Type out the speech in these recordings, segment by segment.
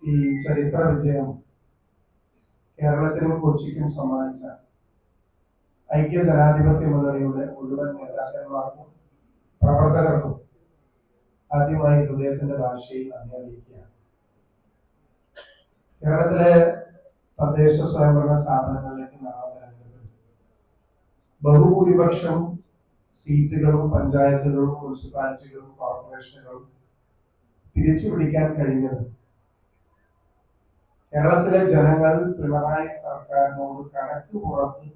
ഈ ചരിത്ര വിജയം കേരളത്തിനും കൊച്ചിക്കും സമ്മാനിച്ച ഐക്യ ജനാധിപത്യ മുന്നണിയുടെ മുഴുവൻ നേതാക്കന്മാർക്കും പ്രവർത്തകർക്കും ആദ്യമായി ഹൃദയത്തിന്റെ ഭാഷയിൽ നന്ദി അറിയിക്കുകയാണ്. കേരളത്തിലെ തദ്ദേശ സ്വയംഭരണ സ്ഥാപനങ്ങളിലേക്ക് നടന്ന തെരഞ്ഞെടുപ്പിൽ ബഹുഭൂരിപക്ഷം സീറ്റുകളും പഞ്ചായത്തുകളും മുനിസിപ്പാലിറ്റികളും കോർപ്പറേഷനുകളും തിരിച്ചുപിടിക്കാൻ കഴിഞ്ഞത് കേരളത്തിലെ ജനങ്ങൾ പിണറായി സർക്കാരിനോട് കണക്ക് പുറത്ത്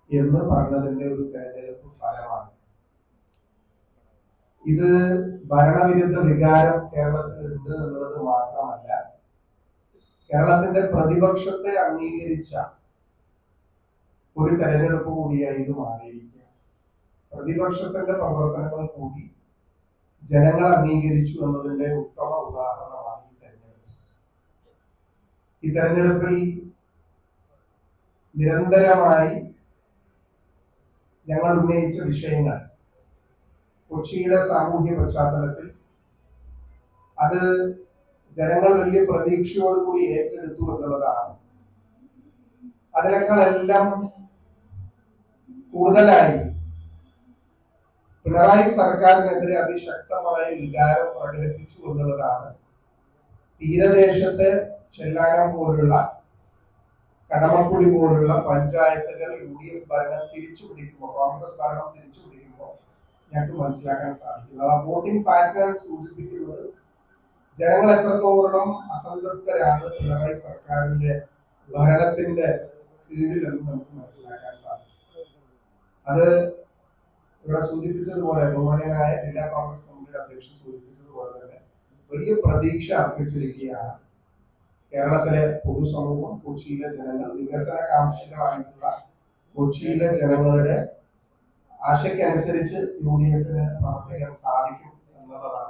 എന്ന് പറഞ്ഞതിന്റെ ഒരു തെരഞ്ഞെടുപ്പ് ഫലമാണ്. ഇത് ഭരണവിരുദ്ധ വികാരം കേരളത്തിൽ ഉണ്ട് എന്നുള്ളത് മാത്രമല്ല, കേരളത്തിന്റെ പ്രതിപക്ഷത്തെ അംഗീകരിച്ച ഒരു തെരഞ്ഞെടുപ്പ് കൂടിയായി ഇത് മാറിയിരിക്കുക. പ്രതിപക്ഷത്തിന്റെ പ്രവർത്തനങ്ങൾ കൂടി ജനങ്ങൾ അംഗീകരിച്ചു എന്നതിന്റെ ഉത്തമ ഉദാഹരണമാണ് ഈ തെരഞ്ഞെടുപ്പ്. ഈ തെരഞ്ഞെടുപ്പിൽ നിരന്തരമായി ഞങ്ങൾ ഉന്നയിച്ച വിഷയങ്ങൾ കൊച്ചിയുടെ സാമൂഹ്യ പശ്ചാത്തലത്തിൽ അത് ജനങ്ങൾ വലിയ പ്രതീക്ഷയോടുകൂടി ഏറ്റെടുത്തു എന്നുള്ളതാണ്. അതിനേക്കാളെല്ലാം കൂടുതലായി പിണറായി സർക്കാരിനെതിരെ അതിശക്തമായ വികാരം പ്രകടിപ്പിച്ചു എന്നുള്ളതാണ്. തീരദേശത്തെ ചെല്ലാനം പോലുള്ള, കടമക്കുടി പോലുള്ള പഞ്ചായത്തുകൾ UDF ഭരണം തിരിച്ചു പിടിക്കുമ്പോൾ, കോൺഗ്രസ് ഭരണം തിരിച്ചു പിടിക്കുമ്പോൾ ഞങ്ങൾക്ക് മനസ്സിലാക്കാൻ സാധിക്കുന്നത്, ആ വോട്ടിംഗ് പാറ്റേൺ സൂചിപ്പിക്കുന്നത് ജനങ്ങൾ എത്രത്തോളം അസംതൃപ്തരാണ് പിണറായി സർക്കാരിന്റെ ഭരണത്തിന്റെ കീഴിൽ എന്ന് നമുക്ക് മനസ്സിലാക്കാൻ സാധിക്കും. അത് ഇവിടെ സൂചിപ്പിച്ചതുപോലെ, ബഹുമാന്യനായ ജില്ലാ കോൺഗ്രസ് കമ്മിറ്റിയുടെ അധ്യക്ഷൻ സൂചിപ്പിച്ചതുപോലെ തന്നെ വലിയ പ്രതീക്ഷ അർപ്പിച്ചിരിക്കുകയാണ് കേരളത്തിലെ പൊതുസമൂഹം, കൊച്ചിയിലെ ജനങ്ങൾ. വികസന കാംക്ഷികളായിട്ടുള്ള കൊച്ചിയിലെ ജനങ്ങളുടെ ആശയ്ക്കനുസരിച്ച് UDF പ്രവർത്തിക്കാൻ സാധിക്കും എന്നുള്ളതാണ്